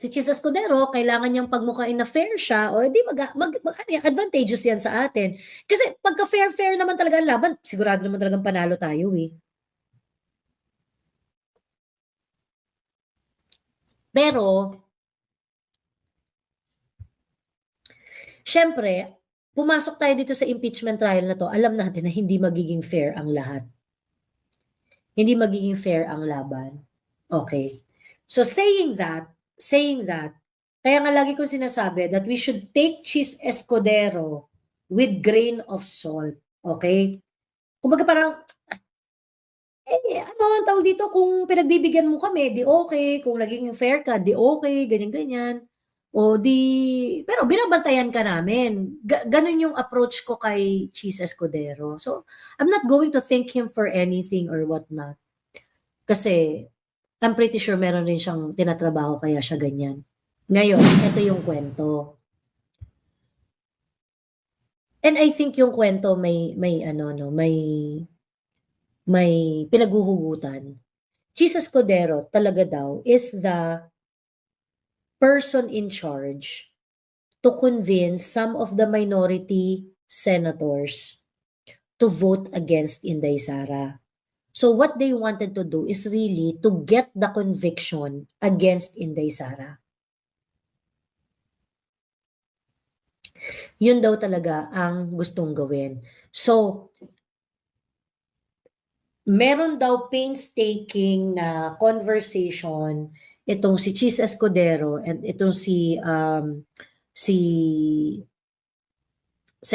si Chis Escudero, kailangan niyang pagmukhain na fair siya, o di advantageous yan sa atin. Kasi pagka fair naman talaga ang laban, sigurado naman talagang panalo tayo eh. Pero, syempre, pumasok tayo dito sa impeachment trial na to, alam natin na hindi magiging fair ang lahat. Hindi magiging fair ang laban. Okay. So saying that, kaya nga lagi kong sinasabi that we should take Chis Escudero with grain of salt. Okay? Kumbaga parang, ano ang tawag dito, kung pinagbibigyan mo kami, di okay. Kung naging fair ka, di okay, ganyan-ganyan. O di, pero binabantayan ka namin. Ganun yung approach ko kay Chis Escudero. So, I'm not going to thank him for anything or whatnot. Kasi, I'm pretty sure meron rin siyang tinatrabaho kaya siya ganyan. Ngayon, ito yung kwento. And I think yung kwento may pinaghuhugutan. Chis Escudero talaga daw is the person in charge to convince some of the minority senators to vote against Inday Sara. So what they wanted to do is really to get the conviction against Inday Sara. Yun daw talaga ang gustong gawin. So, meron daw painstaking na conversation itong si Chis Escudero and itong sa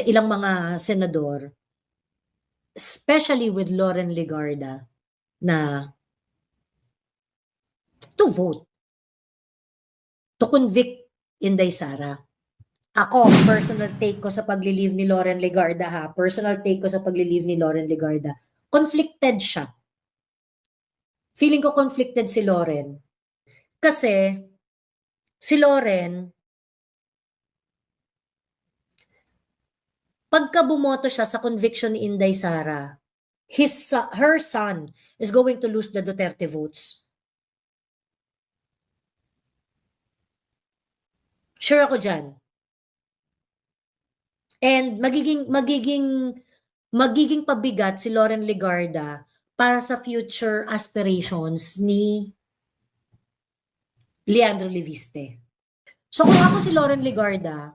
ilang mga senador, especially with Loren Legarda, na to vote, to convict Inday Sara. Ako, personal take ko sa pagli-leave ni Loren Legarda ha, personal take ko sa pagli-leave ni Loren Legarda, conflicted siya. Feeling ko conflicted si Loren. Kasi, si Loren, pagka bumoto siya sa conviction ni Inday Sara, her son is going to lose the Duterte votes. Sure ako dyan. And magiging pabigat si Loren Legarda para sa future aspirations ni Leandro Leviste. So kung ako si Loren Legarda,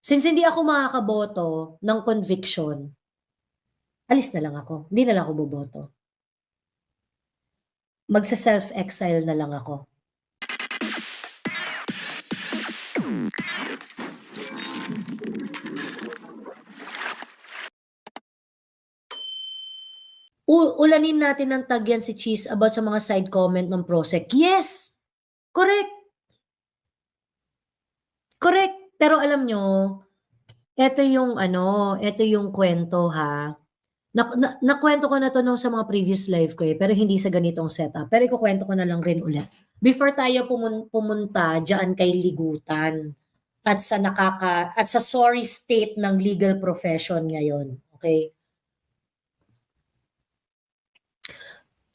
since hindi ako makakaboto ng conviction, alis na lang ako. Hindi na lang ako boboto. Magsa-self-exile na lang ako. Ulanin natin ng tagyan si Chis about sa mga side comment ng Prosec. Yes! Correct! Correct! Pero alam nyo, ito yung kwento ha. Nakwento ko na to sa mga previous live ko pero hindi sa ganitong setup. Pero ikukwento ko na lang rin ulit. Before tayo pumunta diyan kay ligutan at sa sorry state ng legal profession ngayon. Okay?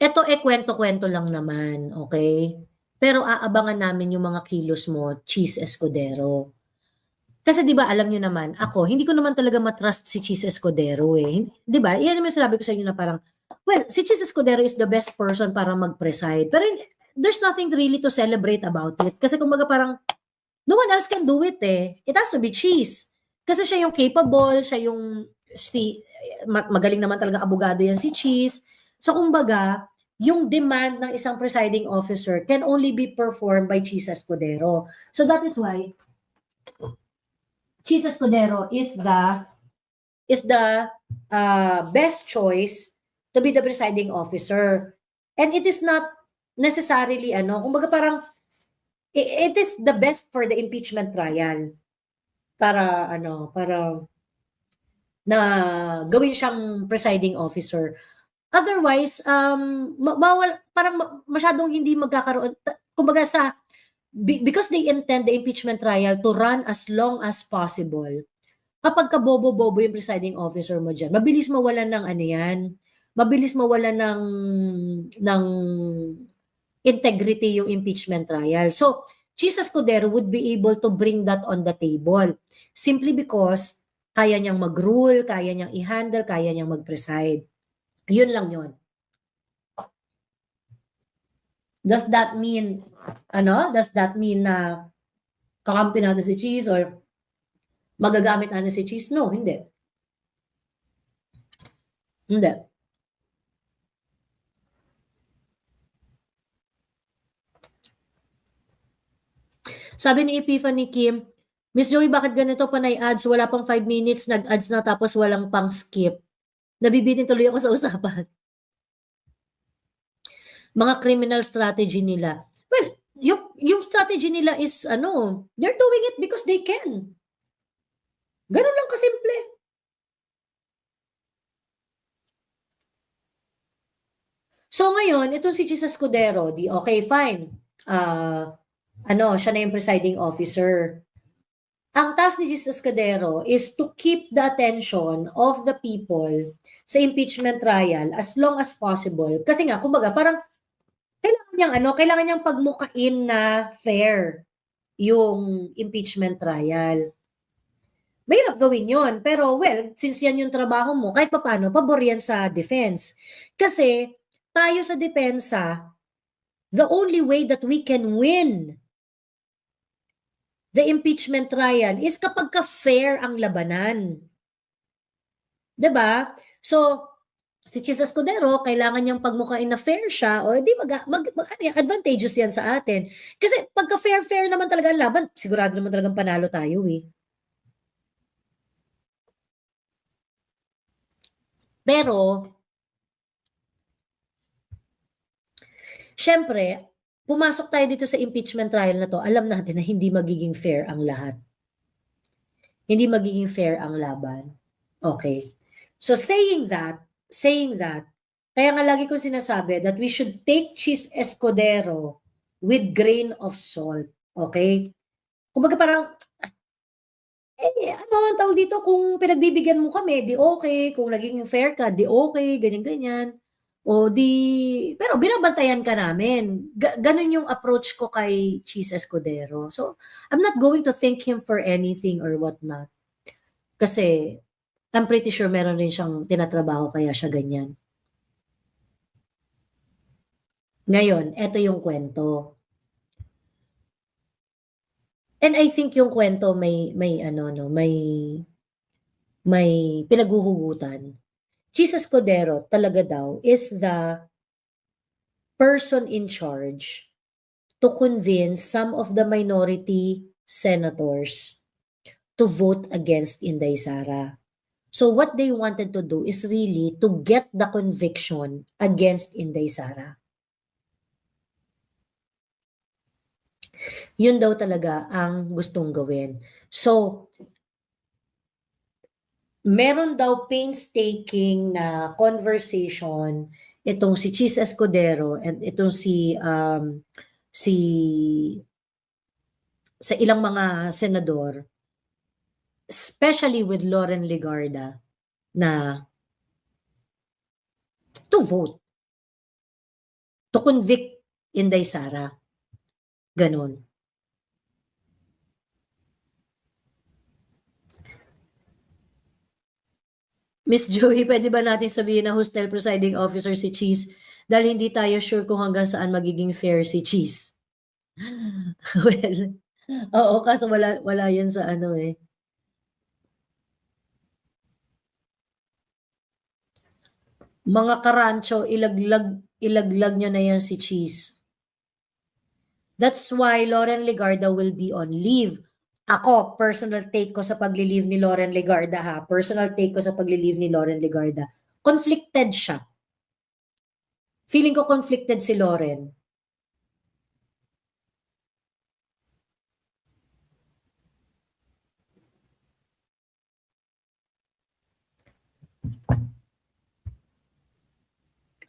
Ito kwento-kwento lang naman, okay? Pero aabangan namin yung mga kilos mo, Chis Escudero. Kasi 'di ba alam niyo naman, ako hindi ko naman talaga matrust si Chis Escudero eh. 'Di ba? Iyan naman sinabi ko sa inyo na parang, well, si Chis Escudero is the best person para mag-preside. Pero there's nothing really to celebrate about it. Kasi kumbaga parang, no one else can do it eh. It has to be Chis. Kasi siya yung capable, siya yung magaling naman talaga abogado yan si Chis. So kumbaga, yung demand ng isang presiding officer can only be performed by Chis Escudero. So that is why Chis Escudero is the best choice to be the presiding officer. And it is not necessarily kumbaga parang it is the best for the impeachment trial. Para na gawin siyang presiding officer. Otherwise, parang masyadong hindi magkakaroon, kumbaga because they intend the impeachment trial to run as long as possible, kapag kabobo-bobo yung presiding officer mo dyan, mabilis mawalan ng mabilis mawalan ng integrity yung impeachment trial. So, Chis Escudero would be able to bring that on the table. Simply because kaya niyang mag-rule, kaya niyang i-handle, kaya niyang mag-preside. Yun lang yun. Does that mean, na kakampi natin si Chis or magagamit natin si Chis? No, hindi. Hindi. Sabi ni Epiphany Kim, Miss Joey, bakit ganito panay ads? Wala pang 5 minutes, nag-ads na tapos walang pang skip. Nabibitin tuloy ako sa usapan. Mga criminal strategy nila. Well, yung strategy nila is they're doing it because they can. Ganun lang kasimple. So ngayon, itong si Chis Escudero, okay, fine. Siya na yung presiding officer. Ang task ni Chis Escudero is to keep the attention of the people sa impeachment trial as long as possible. Kasi nga, kumbaga, parang kailangan niyang pagmukain na fair yung impeachment trial. Mahirap gawin yon. Pero well, since yan yung trabaho mo, kahit papaano, pabor yan sa defense. Kasi tayo sa depensa, the only way that we can win the impeachment trial is kapag ka-fair ang labanan. 'Di ba? So, si Chis Escudero, kailangan niyang pagmukain na fair siya, o di advantageous yan sa atin. Kasi pagka fair naman talaga ang laban, sigurado naman talagang panalo tayo eh. Pero, syempre, pumasok tayo dito sa impeachment trial na to, alam natin na hindi magiging fair ang lahat. Hindi magiging fair ang laban. Okay. So saying that, kaya nga lagi ko sinasabi that we should take Chis Escudero with grain of salt. Okay? Kumbaga parang, ang tawag dito, kung pinagbibigyan mo kami, di okay. Kung naging fair ka, di okay, ganyan-ganyan. Pero binabantayan ka namin. Ganun yung approach ko kay Chis Escudero. So, I'm not going to thank him for anything or whatnot. Kasi, I'm pretty sure meron rin siyang tinatrabaho kaya siya ganyan. Ngayon, eto yung kwento. And I think yung kwento may pinaghuhugutan. Chis Escudero talaga daw is the person in charge to convince some of the minority senators to vote against Inday Sara. So what they wanted to do is really to get the conviction against Inday Sara. Yun daw talaga ang gustong gawin. So, meron daw painstaking na conversation itong si Chis Escudero and itong sa ilang mga senador, especially with Loren Legarda, na to vote, to convict Inday Sara. Ganon. Miss Joey, pwede ba natin sabihin na hostel presiding officer si Chis dahil hindi tayo sure kung hanggang saan magiging fair si Chis? Well, oo, kaso wala yan sa eh. Mga karancho, ilaglag nyo na yan si Chis. That's why Loren Legarda will be on leave. Ako, personal take ko sa pagli-leave ni Loren Legarda ha. Personal take ko sa pagli-leave ni Loren Legarda. Conflicted siya. Feeling ko conflicted si Loren.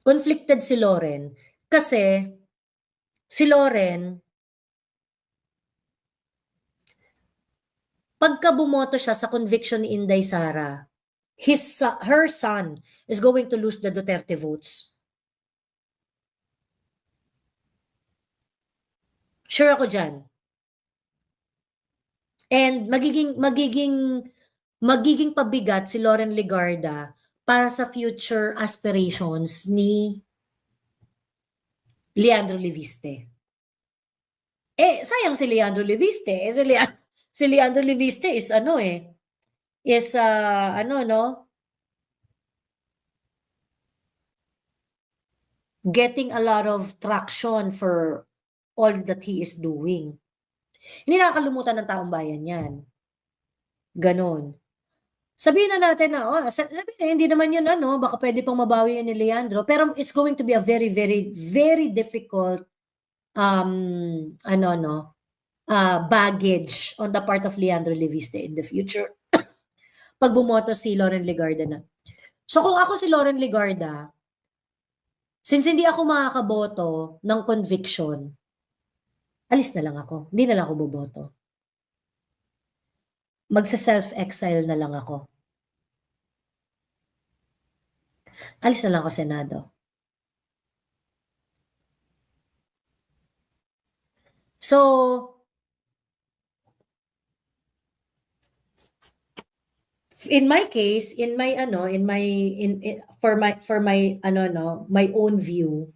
Conflicted si Loren kasi si Loren, pagka bumoto siya sa conviction ni Inday Sara, her son is going to lose the Duterte votes. Sure ako dyan. And magiging pabigat si Loren Legarda para sa future aspirations ni Leandro Leviste. Sayang si Leandro Leviste. Si Leandro Leviste is getting a lot of traction for all that he is doing. Hindi nakakalimutan ng taong bayan yan. Ganon. Sabihin na natin na, hindi naman yun baka pwede pang mabawi yun ni Leandro, pero it's going to be a very, very, very difficult baggage on the part of Leandro Leviste in the future pag bumoto si Loren Legarda na. So kung ako si Loren Legarda, since hindi ako makakaboto ng conviction, alis na lang ako. Hindi na lang ako boboto. Magsa-self-exile na lang ako. Alis na lang ako Senado. So, in my case, my own view,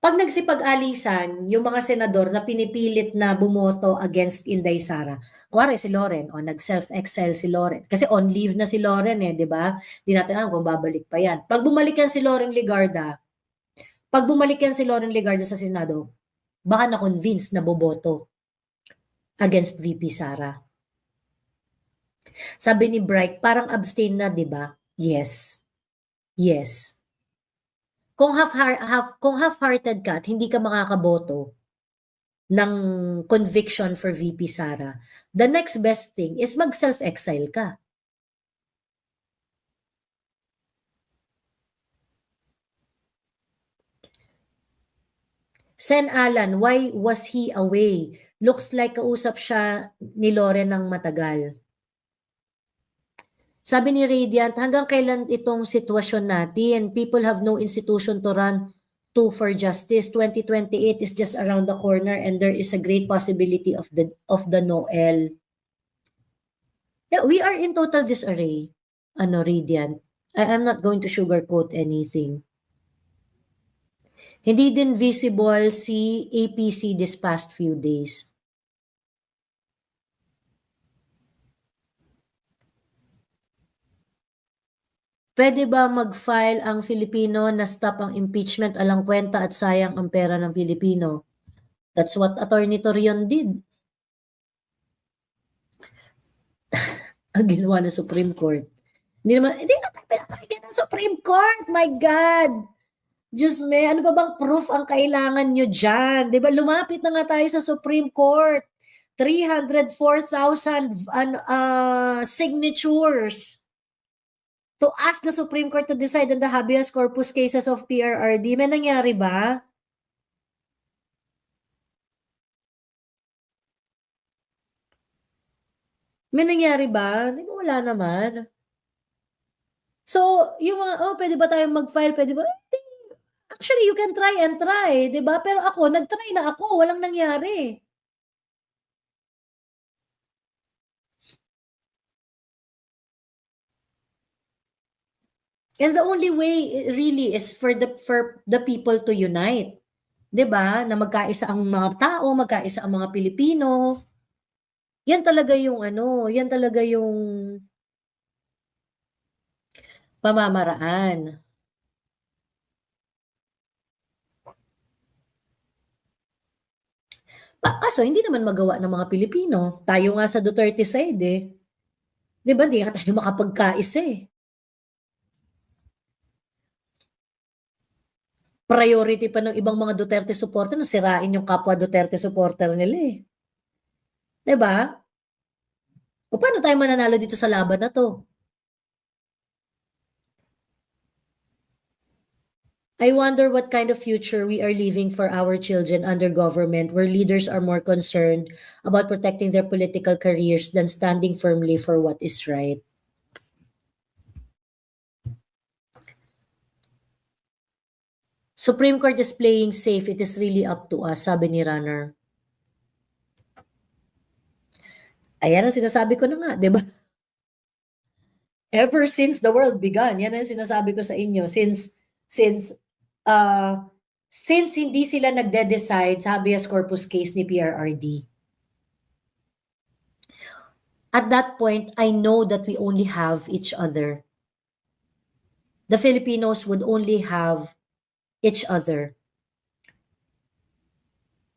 pag nagsipag-alisan yung mga senador na pinipilit na bumoto against Inday Sara, kuwari si Loren, nag-self-exile si Loren. Kasi on leave na si Loren di ba? Di natin alam kung babalik pa yan. Pag bumalik yan si Loren Legarda sa Senado, baka na-convince na boboto against VP Sara. Sabi ni Bright, parang abstain na, di ba? Yes. Yes. Kung half-hearted ka at hindi ka makakaboto ng conviction for VP Sara, the next best thing is mag-self-exile ka. Sen Alan, why was he away? Looks like kausap siya ni Loren ng matagal. Sabi ni Radiant, hanggang kailan itong sitwasyon natin? People have no institution to run to for justice. 2028 is just around the corner and there is a great possibility of the Noel. Yeah, we are in total disarray. Radiant. I'm not going to sugarcoat anything. Hindi din visible si APC this past few days. Pwede ba mag-file ang Filipino na stop ang impeachment, alang kwenta at sayang ang pera ng Pilipino? That's what Attorney Torion did. Ang ginawa ng Supreme Court. Hindi na tayo pinapakinggan ng Supreme Court. My God! Diyos me, ano ba bang proof ang kailangan nyo dyan? Diba, lumapit na nga tayo sa Supreme Court. 304,000 signatures to ask the Supreme Court to decide on the habeas corpus cases of PRRD. May nangyari ba? May nangyari ba? Di ba wala naman? So, yung mga, pwede ba tayong mag-file? Pwede ba? Actually, you can try and try, di ba? Pero ako, nag-try na ako. Walang nangyari. And the only way really is for the people to unite. 'Di ba? Na magkaisa ang mga tao, magkaisa ang mga Pilipino. Yan talaga yung yan talaga yung pamamaraan. Kaso hindi naman magawa ng mga Pilipino. Tayo nga sa Duterte side 'Di ba? Hindi nga tayo makapagkaisa Priority pa ng ibang mga Duterte supporter na sirain yung kapwa Duterte supporter nila 'Di ba? O paano tayo mananalo dito sa laban na to? I wonder what kind of future we are leaving for our children under government where leaders are more concerned about protecting their political careers than standing firmly for what is right. Supreme Court is playing safe. It is really up to us, sabi ni Runner. Ayan ang sinasabi ko na nga, 'di ba? Ever since the world began, yan ang sinasabi ko sa inyo, since uh, since hindi sila nagde-decide sa habeas corpus case ni PRRD. At that point, I know that we only have each other. The Filipinos would only have each other.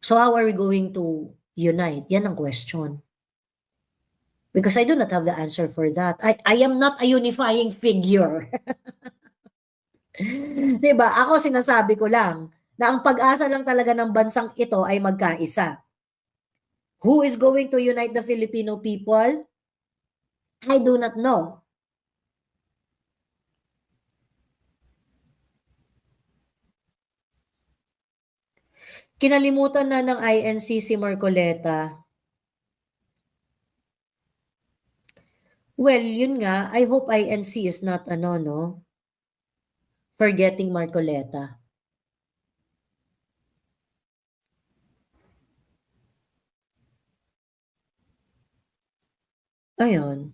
So how are we going to unite? Yan ang question. Because I do not have the answer for that. I am not a unifying figure. 'Di ba? Ako sinasabi ko lang na ang pag-asa lang talaga ng bansang ito ay magkaisa. Who is going to unite the Filipino people? I do not know. Kinalimutan na ng INC si Marcoleta. Well, yun nga, I hope INC is not forgetting Marcoleta. Ayun.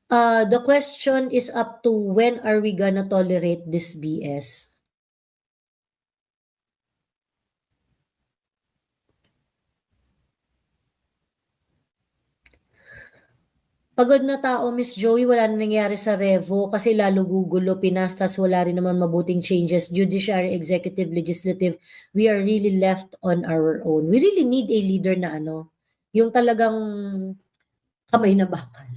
The question is up to when are we gonna tolerate this BS? Pagod na tao, Miss Joey, wala na nangyari sa Revo kasi lalo gugulo, pinastas, wala rin naman mabuting changes. Judiciary, executive, legislative, we are really left on our own. We really need a leader na yung talagang kamay na bakal.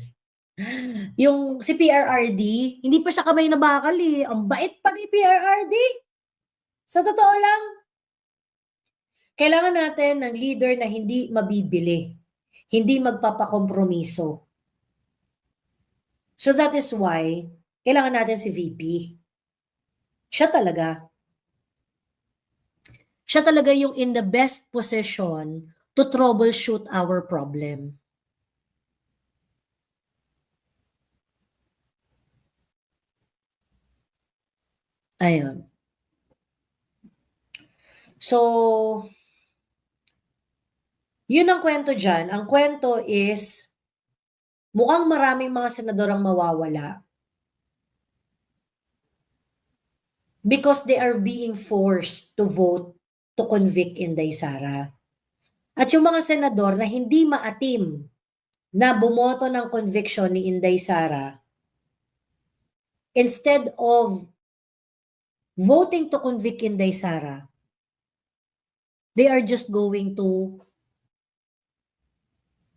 Yung si PRRD, hindi pa siya kamay na bakal eh. Ang bait pa ni PRRD. Sa totoo lang, kailangan natin ng leader na hindi mabibili, hindi magpapakompromiso. So that is why, kailangan natin si VP. Siya talaga. Siya talaga yung in the best position to troubleshoot our problem. Ayun. So, yun ang kwento dyan. Ang kwento is, mukhang maraming mga senador ang mawawala because they are being forced to vote to convict Inday Sara. At yung mga senador na hindi maatim na bumoto ng conviction ni Inday Sara, instead of voting to convict Inday Sara, they are just going to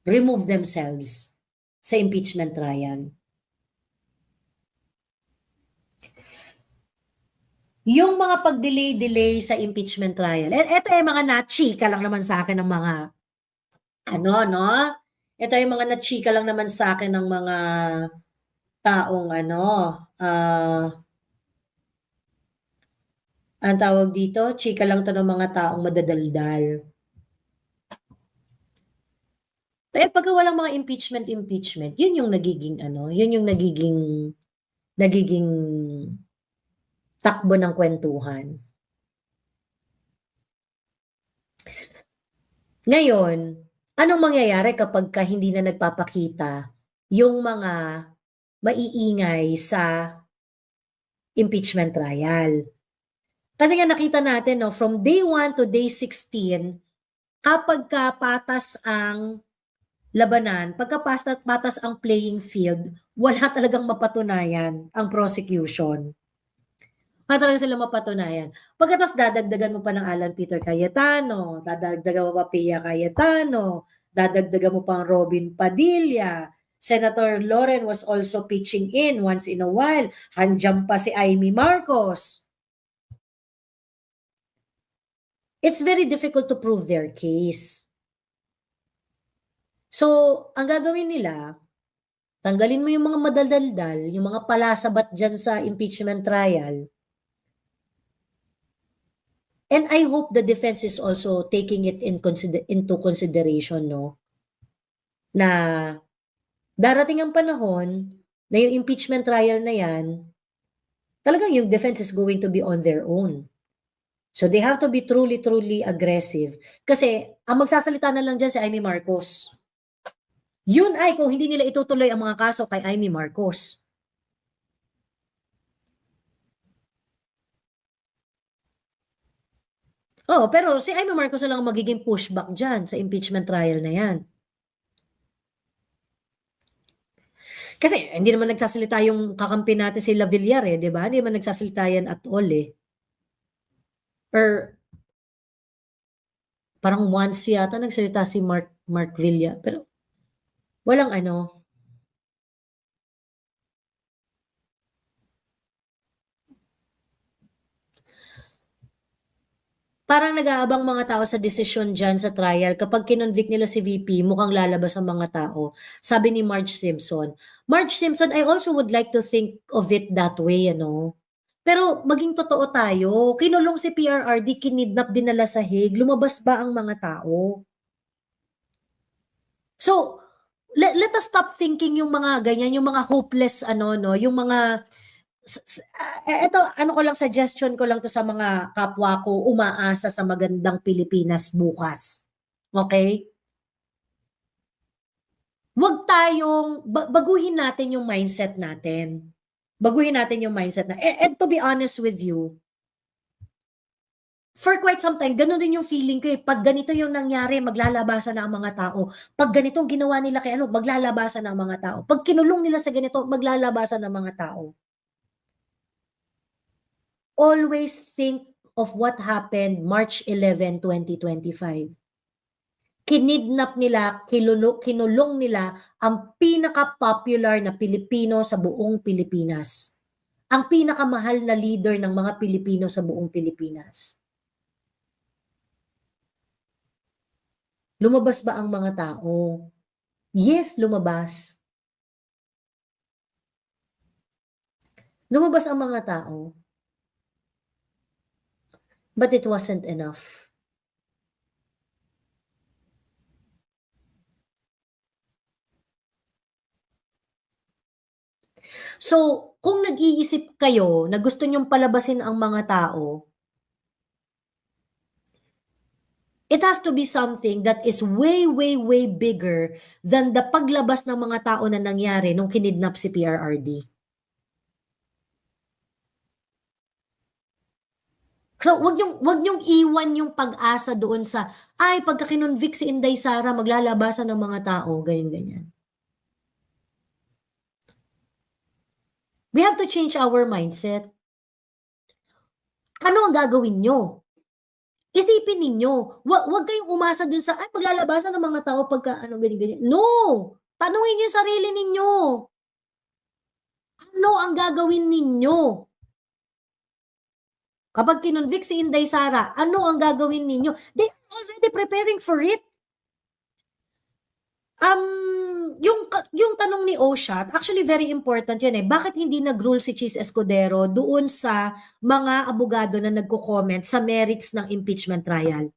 remove themselves sa impeachment trial. Yung mga pag-delay sa impeachment trial, eto ay mga nachika lang naman sa akin ng mga, ito ay mga nachika lang naman sa akin ng mga taong ang tawag dito, chika lang to ng mga taong madadaldal. Eh, pagka walang mga impeachment, yun yung nagiging nagiging takbo ng kwentuhan. Ngayon, anong mangyayari kapag hindi na nagpapakita yung mga maiingay sa impeachment trial? Kasi nga nakita natin, from day 1 to day 16, kapag patas ang labanan, pagka patas ang playing field, wala talagang mapatunayan ang prosecution. Wala talaga sila mapatunayan. Pagkatapos dadagdagan mo pa ng Alan Peter Cayetano, dadagdagan mo pa Pia Cayetano, dadagdagan mo pang Robin Padilla, Senator Loren was also pitching in once in a while, handyan pa si Amy Marcos. It's very difficult to prove their case. So, ang gagawin nila, tanggalin mo yung mga madaldaldal, yung mga palasabat dyan sa impeachment trial. And I hope the defense is also taking it into consideration, na darating ang panahon na yung impeachment trial na yan, talagang yung defense is going to be on their own. So they have to be truly, truly aggressive. Kasi ang magsasalita na lang dyan si Amy Marcos. Yun ay kung hindi nila itutuloy ang mga kaso kay Amy Marcos. Oo, pero si Amy Marcos na lang ang magiging pushback dyan sa impeachment trial na yan. Kasi hindi naman nagsasalita yung kakampi natin si La Villar eh, di ba? Hindi naman nagsasalita yan at all eh. Or parang once yata nagsalita si Mark Villa. Pero walang ano. Parang nag-aabang mga tao sa desisyon dyan sa trial. Kapag kinonvict nila si VP, mukhang lalabas ang mga tao. Sabi ni Marge Simpson. Marge Simpson, I also would like to think of it that way, ano? Pero maging totoo tayo, kinulong si PRRD, kinidnap dinala sa Hague, lumabas ba ang mga tao? So, let us stop thinking yung mga ganyan, yung mga hopeless, ano, no, yung mga eto ano ko lang, suggestion ko lang 'to sa mga kapwa ko umaasa sa magandang Pilipinas bukas, okey? Huwag tayong baguhin natin yung mindset natin. Baguhin natin yung mindset na and to be honest with you, for quite some time gano'n din yung feeling ko, eh, 'pag ganito yung nangyari maglalabasan na ang mga tao. 'Pag ganito ang ginawa nila kay ano, maglalabasan na ang mga tao. 'Pag kinulong nila sa ganito, maglalabasan ang mga tao. Always think of what happened March 11, 2025. Kinidnap nila, kinulong nila ang pinaka-popular na Pilipino sa buong Pilipinas. Ang pinakamahal na leader ng mga Pilipino sa buong Pilipinas. Lumabas ba ang mga tao? Yes, lumabas. Lumabas ang mga tao. But it wasn't enough. So, kung nag-iisip kayo na gusto niyong palabasin ang mga tao, it has to be something that is way, way, way bigger than the paglabas ng mga tao na nangyari nung kinidnap si PRRD. So, wag niyong iwan yung pag-asa doon sa, ay, pagka kinonvict si Inday Sara, maglalabasan ng mga tao, ganyan-ganyan. We have to change our mindset. Ano ang gagawin nyo? Isipin ninyo, wag kayong umasa dun sa, ay, maglalabasan ng mga tao pagka ano, ganyan-ganyan. No! Tanungin niyo yung sarili ninyo. Ano ang gagawin ninyo? Kapag kinonvict si Inday Sara, ano ang gagawin ninyo? They are already preparing for it. Yung tanong ni Oshat, actually very important yan eh. Bakit hindi nag-rule si Chis Escudero doon sa mga abogado na nagko-comment sa merits ng impeachment trial?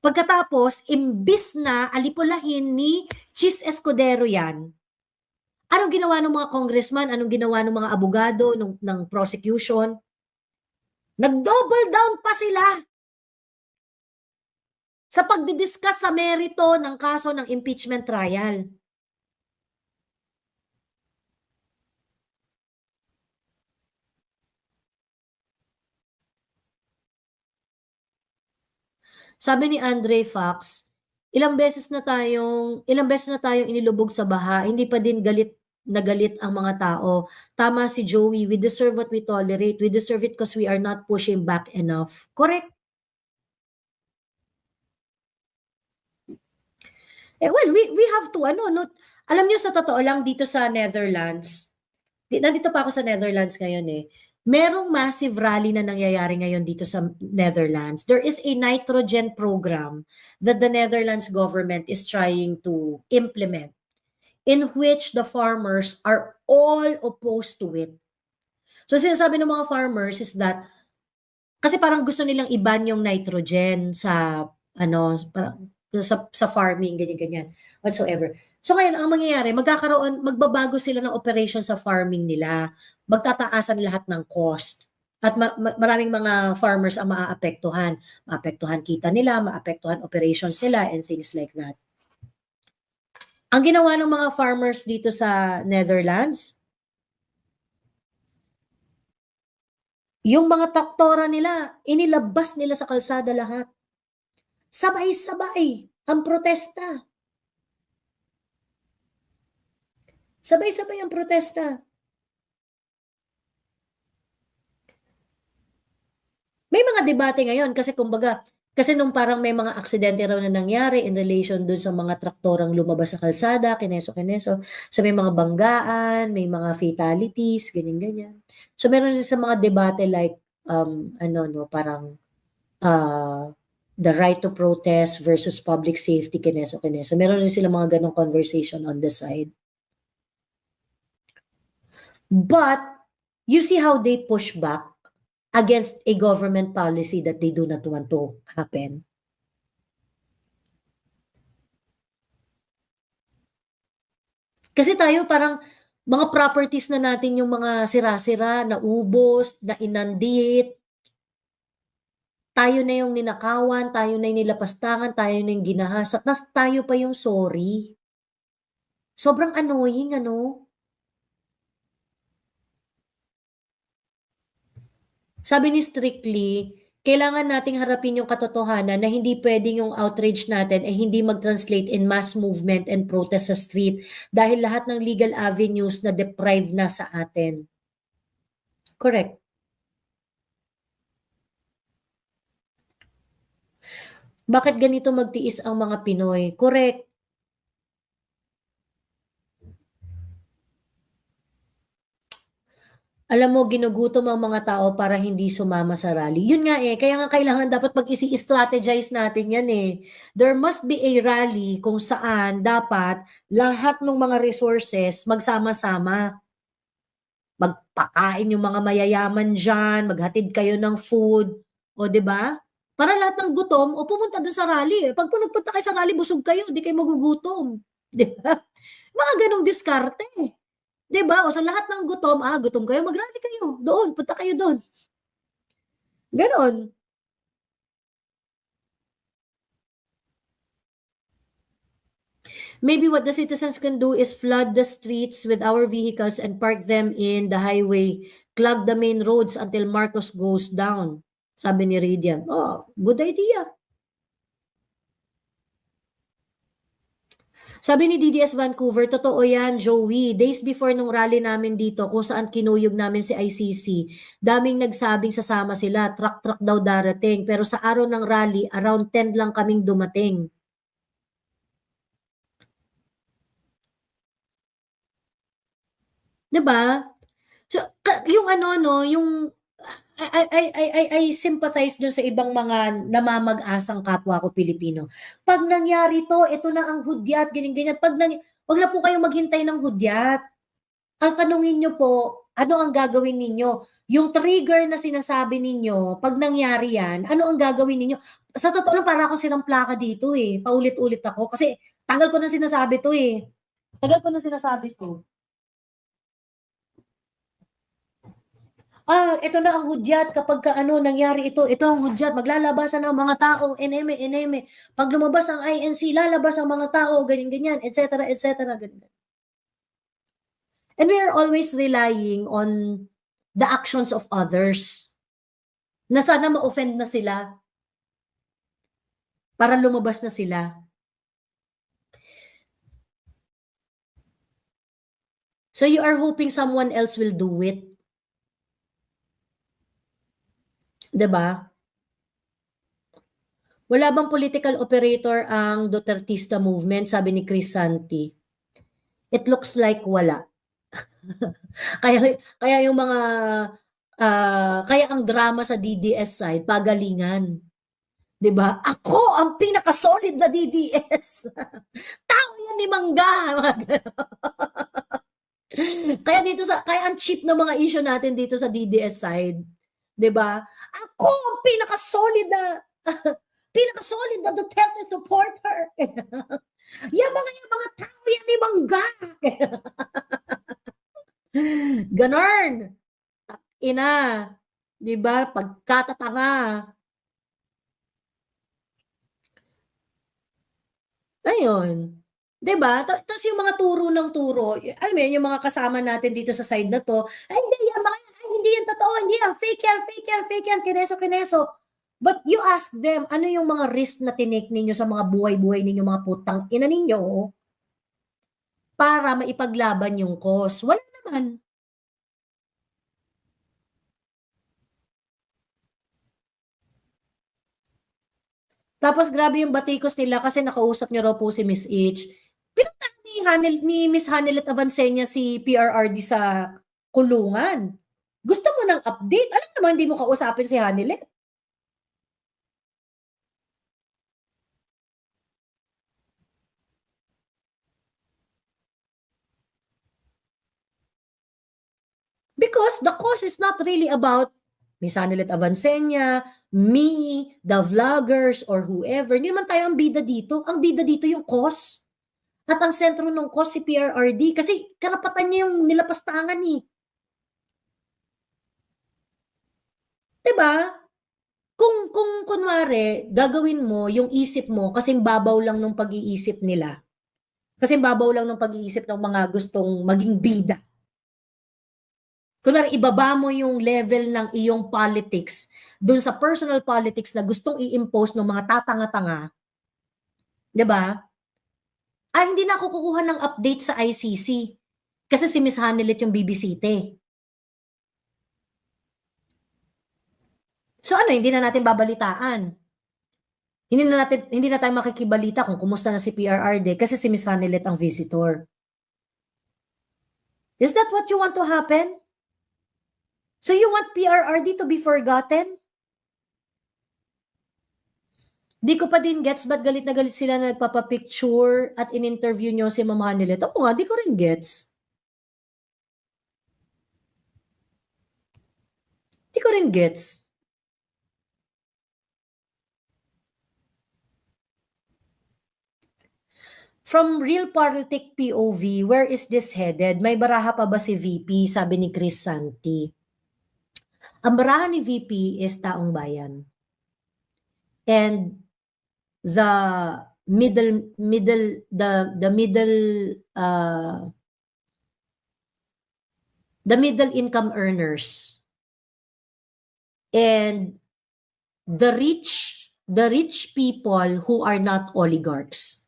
Pagkatapos, imbis na alipulahin ni Chis Escudero yan, anong ginawa ng mga congressman, anong ginawa ng mga abogado ng prosecution? Nag-double down pa sila sa pagdidiscuss sa merito ng kaso ng impeachment trial. Sabi ni Andre Fox, ilang beses na tayong inilubog sa baha, hindi pa din galit na galit ang mga tao. Tama si Joey, we deserve what we tolerate. We deserve it because we are not pushing back enough. Correct. Eh, well, we have to, alam niyo sa totoo lang dito sa Netherlands, nandito pa ako sa Netherlands ngayon eh, merong massive rally na nangyayari ngayon dito sa Netherlands. There is a nitrogen program that the Netherlands government is trying to implement in which the farmers are all opposed to it. So sinasabi ng mga farmers is that kasi parang gusto nilang i-ban yung nitrogen sa farming ganyan-ganyan whatsoever. So ngayon ang mangyayari magbabago sila ng operation sa farming nila, magtataasan lahat ng cost at maraming mga farmers ang maaapektuhan. Maapektuhan kita nila, maapektuhan operations nila and things like that. Ang ginawa ng mga farmers dito sa Netherlands, yung mga traktora nila, inilabas nila sa kalsada lahat. Sabay-sabay ang protesta. Sabay-sabay ang protesta. May mga debate ngayon kasi kumbaga, kasi nung parang may mga aksidente raw na nangyari in relation dun sa mga traktorang lumabas sa kalsada, kineso-kineso. So may mga banggaan, may mga fatalities, ganyan-ganyan. So meron din sa mga debate like, parang, the right to protest versus public safety, kineso-kineso. Meron rin sila mga ganong conversation on the side. But, you see how they push back against a government policy that they do not want to happen. Kasi tayo parang mga properties na natin yung mga sira-sira, naubos, na inundate. Tayo na yung ninakawan, tayo na yung nilapastangan, tayo na yung ginahasa, tas tayo pa yung sorry. Sobrang annoying, ano? Sabi ni Strictly, kailangan nating harapin yung katotohanan na hindi pwedeng yung outrage natin ay hindi mag-translate in mass movement and protest sa street dahil lahat ng legal avenues na deprived na sa atin. Correct. Bakit ganito magtiis ang mga Pinoy? Correct. Alam mo, ginugutom ang mga tao para hindi sumama sa rally. Yun nga kaya nga kailangan dapat mag-isi-strategize natin yan There must be a rally kung saan dapat lahat ng mga resources magsama-sama. Magpakain yung mga mayayaman dyan, maghatid kayo ng food, o 'di ba? Para lahat ng gutom o pumunta dun sa rally Pag nagpunta kayo sa rally, busog kayo, di kayo magugutom, 'di ba? Mga ganong diskarte. 'Di ba? O sa lahat ng gutom, gutom kayo, mag-rally kayo doon, punta kayo doon. Gano'n. Maybe what the citizens can do is flood the streets with our vehicles and park them in the highway, clog the main roads until Marcos goes down, sabi ni Radian. Oh, good idea. Sabi ni DDS Vancouver, totoo yan, Joey. Days before nung rally namin dito, kung saan kinuyog namin si ICC, daming nagsabing sasama sila, truck-truck daw darating. Pero sa araw ng rally, around 10 lang kaming dumating. Diba? So, yung yung I sympathize dun sa ibang mga namamag-asang kapwa ko Pilipino. Pag nangyari ito na ang hudyat, ganyan-ganyan. Wag na po kayong maghintay ng hudyat. Ang tanungin nyo po, ano ang gagawin ninyo? Yung trigger na sinasabi ninyo, pag nangyari yan, ano ang gagawin ninyo? Sa totoo lang, para akong silang plaka dito Paulit-ulit ako. Kasi tagal ko na sinasabi to Tagal ko na sinasabi to. Ito na ang hudyat kapag nangyari ito ang hudyat, maglalabasan ang mga tao, eneme. Pag lumabas ang INC, lalabas ang mga tao, ganyan-ganyan, etc., ganyan. And we are always relying on the actions of others na sana ma-offend na sila para lumabas na sila. So you are hoping someone else will do it. 'Di ba? Wala bang political operator ang Dutertista movement, sabi ni Chris Santi. It looks like wala. kaya yung mga kaya ang drama sa DDS side pagalingan. 'Di ba? Ako ang pinaka-solid na DDS. Tao yan ni Mangga. Kaya ang cheap ng mga issue natin dito sa DDS side. 'Di ba? Ako ang pinaka-solid na Duterte supporter. Yung mga tao yan ni Mangga. Ganon. Ina. Diba? Pagkatatanga. Ayun. 'Di ba? Tapos yung mga turo ng turo, alam mo yun, yung mga kasama natin dito sa side na 'to, "Ay hindi yan, mga yan, ay hindi yan totoo, hindi yan, fake yan, fake yan, fake yan, kineso-kineso." But you ask them, ano yung mga risk na tinake ninyo sa mga buhay-buhay ninyo, mga putang ina ninyo, para maipaglaban yung cause? Wala naman. Tapos grabe yung batikos nila kasi nakausap niyo raw po si Miss H. Pinuntahan ni Miss Hanelet Avancenia si PRRD sa kulungan. Gusto mo ng update? Alam naman hindi mo kausapin si Hanelet. Because the cause is not really about Miss Hanelet Avancenia, me, the vloggers, or whoever. Hindi naman tayo ang bida dito. Ang bida dito yung cause. At ang sentro ng cause si PRRD kasi karapatan niya yung nilapastangan eh. 'Di ba? Kung kunwari gagawin mo yung isip mo kasing babaw lang ng pag-iisip nila, kasing babaw lang ng pag-iisip ng mga gustong maging bida. Kunwari ibaba mo yung level ng iyong politics dun sa personal politics na gustong i-impose ng mga tatanga-tanga, 'di ba? Hindi na ako kukuha ng update sa ICC kasi si Miss Hanelet yung bibisite. So ano, hindi na natin babalitaan. Hindi na tayo makikibalita kung kumusta na si PRRD kasi si Miss Hanelet ang visitor. Is that what you want to happen? So you want PRRD to be forgotten? Di ko pa din gets ba't galit na galit sila na nagpapapicture at in-interview nyo si Ma'am Hanelet. Oo nga, di ko rin gets. Di ko rin gets. From Real Politic POV, where is this headed? May baraha pa ba si VP? Sabi ni Chris Santi. Ang baraha ni VP is taong bayan. And the middle income earners and the rich people who are not oligarchs.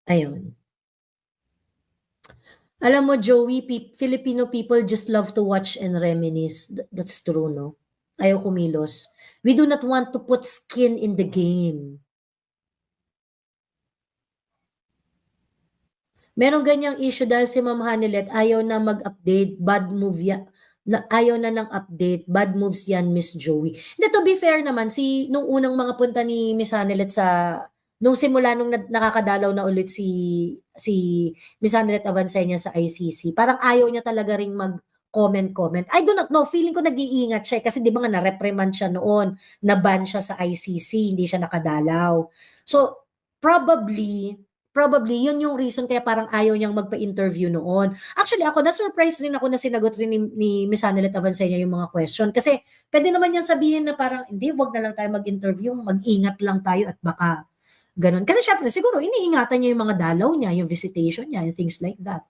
Ayun. Alam mo, Joey, Filipino people just love to watch and reminisce. That's true, no? Ayaw kumilos. We do not want to put skin in the game. Merong ganyang issue dahil si Ma'am Hanelet ayaw na mag-update, bad move yan. Ayaw na ng update, bad moves yan, Miss Joey. Hindi, to be fair naman, nung unang mga punta ni Miss Hanelet nung simula nung nakakadalaw na ulit si Miss Hanelet Avancenia sa ICC, parang ayaw niya talaga ring mag-comment. I do not know, feeling ko nag-iingat siya kasi di ba nga na-reprimand siya noon, na-ban siya sa ICC, hindi siya nakadalaw. So, probably yun yung reason kaya parang ayaw niyang magpa-interview noon. Actually ako, na-surprise rin ako na sinagot rin ni Miss Hanelet Avancenia yung mga question. Kasi pwede naman niyang sabihin na parang, hindi, wag na lang tayo mag-interview, mag-ingat lang tayo at baka ganun. Kasi syempre, siguro iniingatan niya yung mga dalaw niya, yung visitation niya, yung things like that.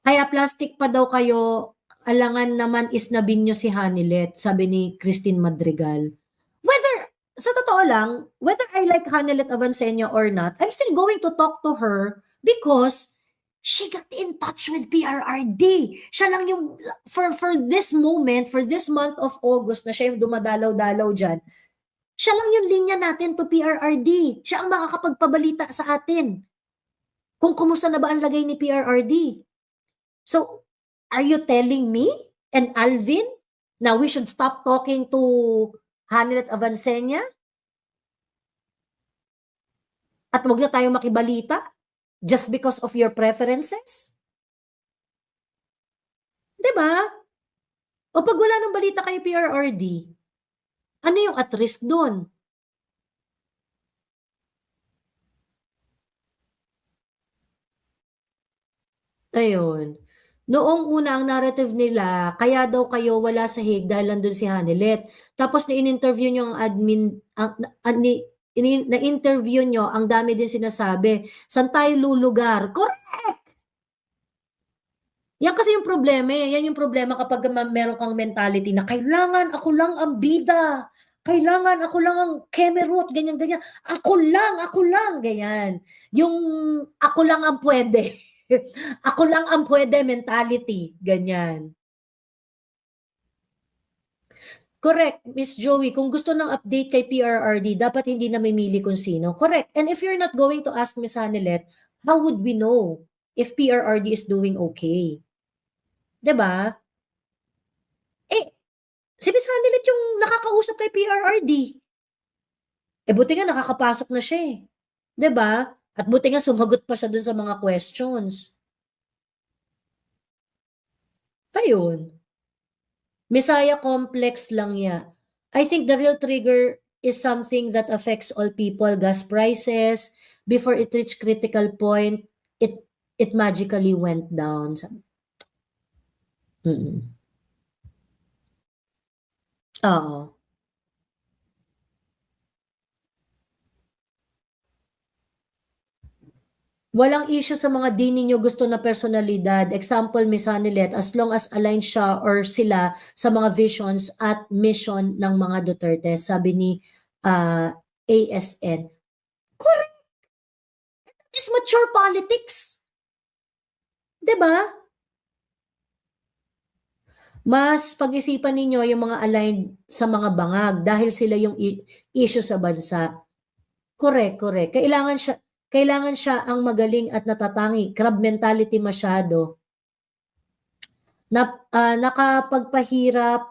Kaya plastic pa daw kayo, alangan naman is nabin niyo si Hanelet, sabi ni Christine Madrigal. Sa totoo lang, whether I like Hanelet Avancenia or not, I'm still going to talk to her because she got in touch with PRRD. Siya lang yung, for this moment, for this month of August na siya yung dumadalaw-dalaw dyan, siya lang yung linya natin to PRRD. Siya ang makakapagpabalita sa atin kung kumusta na ba ang lagay ni PRRD. So, are you telling me and Alvin na we should stop talking to Hanelet Avancenia? At wag na tayo makibalita just because of your preferences? 'Di ba? O pag wala nang balita kay PRRD, ano yung at risk doon? Ayun. Noong una ang narrative nila, kaya daw kayo wala sa Hague dahil nandun si Hanilet. Tapos na-in-interview niyo ang admin, na-interview niyo, ang dami din sinasabi, saan tayo lulugar? Correct! Yan kasi yung problema eh. Yan yung problema kapag meron kang mentality na kailangan ako lang ang bida. Kailangan ako lang ang kemerut, ganyan-ganyan. Ako lang, ganyan. Yung ako lang ang pwede. Ako lang ang pwede mentality, ganyan. Correct, Miss Joey. Kung gusto ng update kay PRRD, dapat hindi na mamili kung sino. Correct. And if you're not going to ask Miss Hanelet, how would we know if PRRD is doing okay? 'Di ba? Eh, si Miss Hanelet yung nakakausap kay PRRD. Eh, buti nga nakakapasok na siya eh. 'Di ba? At buti nga sumagot pa siya dun sa mga questions. Ayun. Messiah complex lang ya. I think the real trigger is something that affects all people. Gas prices, before it reached critical point, it magically went down. Mm. Oo. Walang issue sa mga di ninyo gusto na personalidad. Example, Miss Hanilet, as long as aligned siya or sila sa mga visions at mission ng mga Duterte, sabi ni ASN. Correct! It's mature politics. 'Di ba? Mas pag-isipan ninyo yung mga aligned sa mga bangag dahil sila yung issue sa bansa. Correct, correct. Kailangan siya ang magaling at natatangi. Crab mentality masyado. Nakapagpahirap.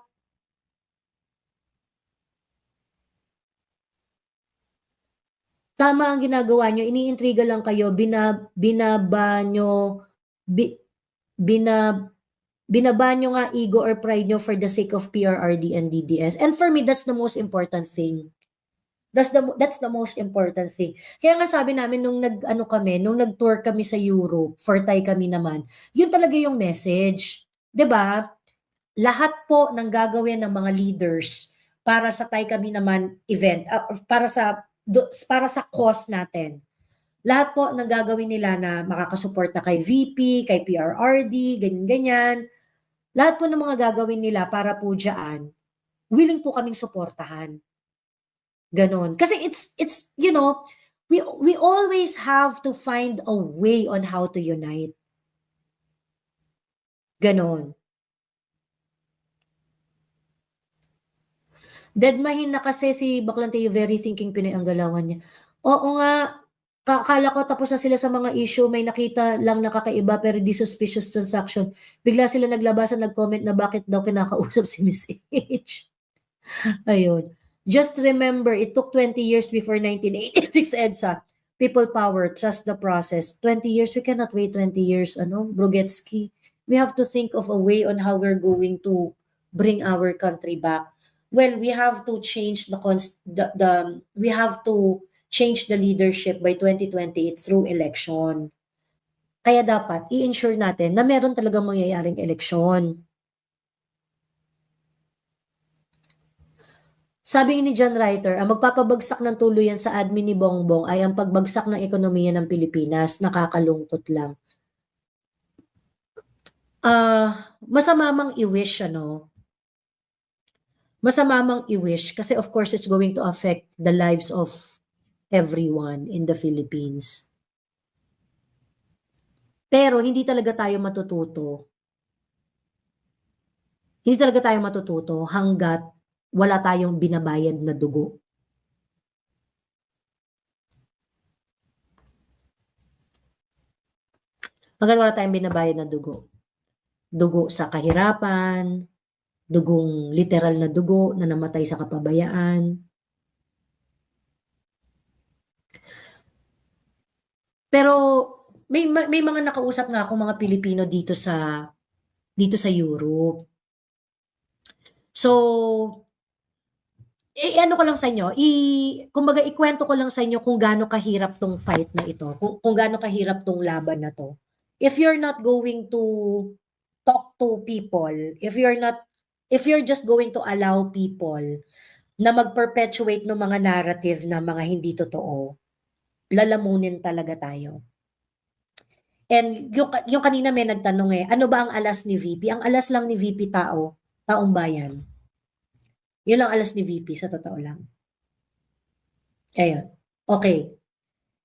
Tama ang ginagawa nyo, iniintriga lang kayo, binaba nyo, nga ego or pride nyo for the sake of PRRD and DDS. And for me, that's the most important thing. That's the most important thing. Kaya nga sabi namin nung nag-tour kami sa Europe, for Thai kami naman, yun talaga yung message. 'Di ba? Lahat po ng gagawin ng mga leaders para sa Thai kami naman event, para sa cause natin. Lahat po ng gagawin nila na makakasuporta kay VP, kay PRRD, ganyan-ganyan. Lahat po ng mga gagawin nila para po diyan, willing po kaming suportahan. Ganon. Kasi it's we always have to find a way on how to unite. Ganon. Deadmahin na kasi si Baklang Teo, very thinking Pinoy ang galawan niya. Oo nga, akala ko tapos na sila sa mga issue, may nakita lang na kakaiba pero di suspicious transaction. Bigla sila naglabasan, nag-comment na bakit daw kinakausap si Miss H. Ayun. Just remember, it took 20 years before 1986 EDSA. People power, trust the process. 20 years, we cannot wait 20 years, Brogetsky. We have to think of a way on how we're going to bring our country back. Well, we have to change we have to change the leadership by 2028 through election. Kaya dapat i-ensure natin na meron talagang mangyayaring eleksyon. Sabi ni John Reiter, ang magpapabagsak ng tuluyan sa admin ni Bongbong ay ang pagbagsak ng ekonomiya ng Pilipinas. Nakakalungkot lang. Masama mang i-wish, Masama mang i-wish kasi of course it's going to affect the lives of everyone in the Philippines. Pero hindi talaga tayo matututo. Hindi talaga tayo matututo hanggat wala tayong binabayad na dugo. Hanggat wala tayong binabayad na dugo. Dugo sa kahirapan, dugong literal na dugo na namatay sa kapabayaan. Pero may mga nakausap nga akong mga Pilipino dito sa Europe. So, ano ko lang sa inyo, kumbaga ikwento ko lang sa inyo kung gaano kahirap tong fight na ito, kung gaano kahirap tong laban na to. if you're not going to talk to people, if you're just going to allow people na mag-perpetuate ng mga narrative na mga hindi totoo, lalamunin talaga tayo. And yung kanina may nagtanong ano ba ang alas ni VP? Ang alas lang ni VP taong bayan. Yun ang alas ni VP sa totoo lang. Ayun. Okay.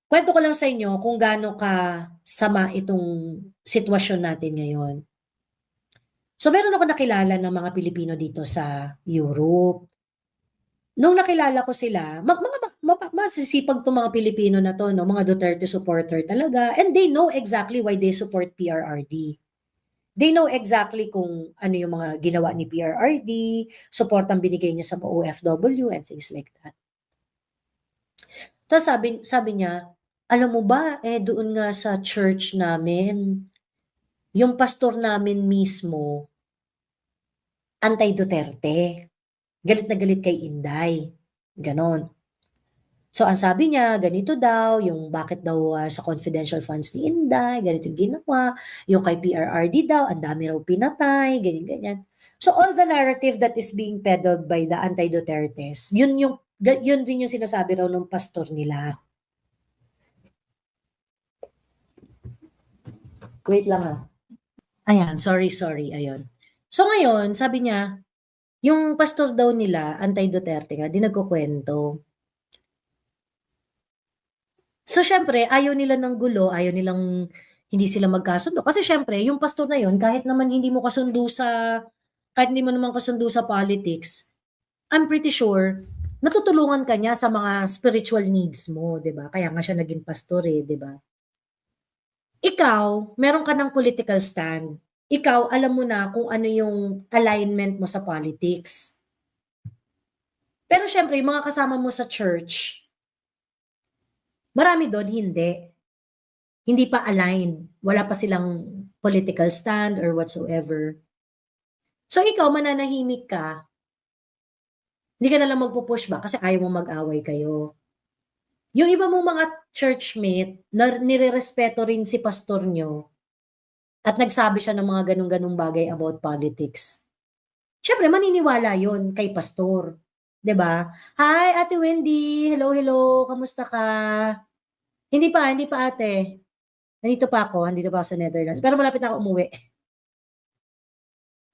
Kwento ko lang sa inyo kung gaano kasama itong sitwasyon natin ngayon. So meron ako nakilala ng mga Pilipino dito sa Europe. Nung nakilala ko sila, masisipag 'tong mga Pilipino na 'to 'no, mga Duterte supporter talaga, and they know exactly why they support PRRD. They know exactly kung ano yung mga ginawa ni PRRD, suportang binigay niya sa mga OFW and things like that. Tapos sabi niya, "Alam mo ba, doon nga sa church namin, yung pastor namin mismo, anti-Duterte. Galit na galit kay Inday." Gano'n. So ang sabi niya, ganito daw, yung bakit daw sa confidential funds ni Inday, ganito yung ginawa, yung kay PRRD daw, ang dami raw pinatay, ganyan-ganyan. So all the narrative that is being peddled by the anti-Dutertes, yun din yung sinasabi raw ng pastor nila. Wait lang Ayan, sorry, ayun. So ngayon, sabi niya, yung pastor daw nila, anti-Duterte nga, di nagkukwento. So siyempre ayaw nila ng gulo, ayaw nilang hindi sila magkasundo. Kasi siyempre yung pastor na yun kahit naman hindi mo kahit hindi mo naman kasundo sa politics, I'm pretty sure natutulungan ka niya sa mga spiritual needs mo, 'di ba? Kaya nga siya naging pastor 'di ba? Ikaw, meron ka ng political stand. Ikaw, alam mo na kung ano yung alignment mo sa politics. Pero siyempre, yung mga kasama mo sa church, marami doon hindi. Hindi pa aligned. Wala pa silang political stand or whatsoever. So ikaw, mananahimik ka. Hindi ka na lang magpo-push back kasi ayaw mo mag-away kayo. Yung iba mong mga churchmate na nirerespeto rin si pastor nyo at nagsabi siya ng mga ganung-ganung bagay about politics. Siyempre, maniniwala yon kay pastor. 'Di ba? Hi, Ate Wendy. Hello, hello. Kamusta ka? Hindi pa ate. Nandito pa ako sa Netherlands. Pero malapit na ako umuwi.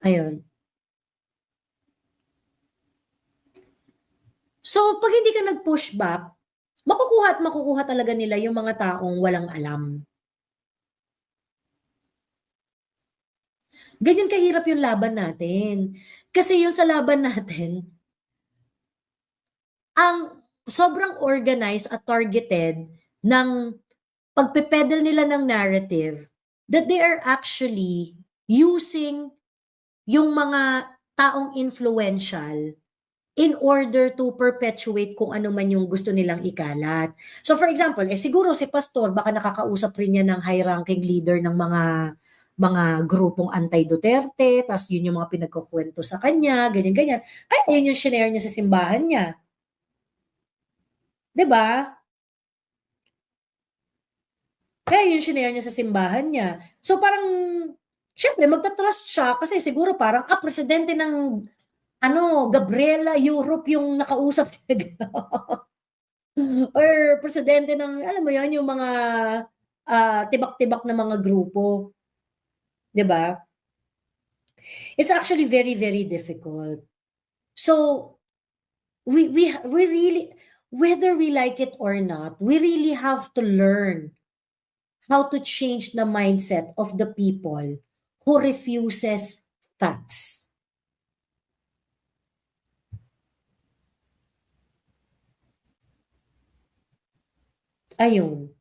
Ayun. So, pag hindi ka nag-push back, makukuha at makukuha talaga nila yung mga taong walang alam. Ganyan kahirap yung laban natin. Kasi yung sa laban natin, ang sobrang organized at targeted ng pagpe-peddle nila ng narrative that they are actually using yung mga taong influential in order to perpetuate kung ano man yung gusto nilang ikalat. So for example, siguro si pastor baka nakakausap rin niya ng high-ranking leader ng mga grupong anti-Duterte, tas yun yung mga pinagkukuwento sa kanya, ganyan-ganyan. Kaya yun yung shinare niya sa simbahan niya. 'Di ba? Kaya yun shinare niya sa simbahan niya. So parang, siyempre magta-trust siya kasi siguro parang, presidente ng Gabriela Europe yung nakausap niya. Or presidente ng, alam mo yan, yung mga tibak-tibak na mga grupo. 'Di ba? It's actually very, very difficult. So, we really, whether we like it or not, we really have to learn how to change the mindset of the people who refuses facts. Ayun.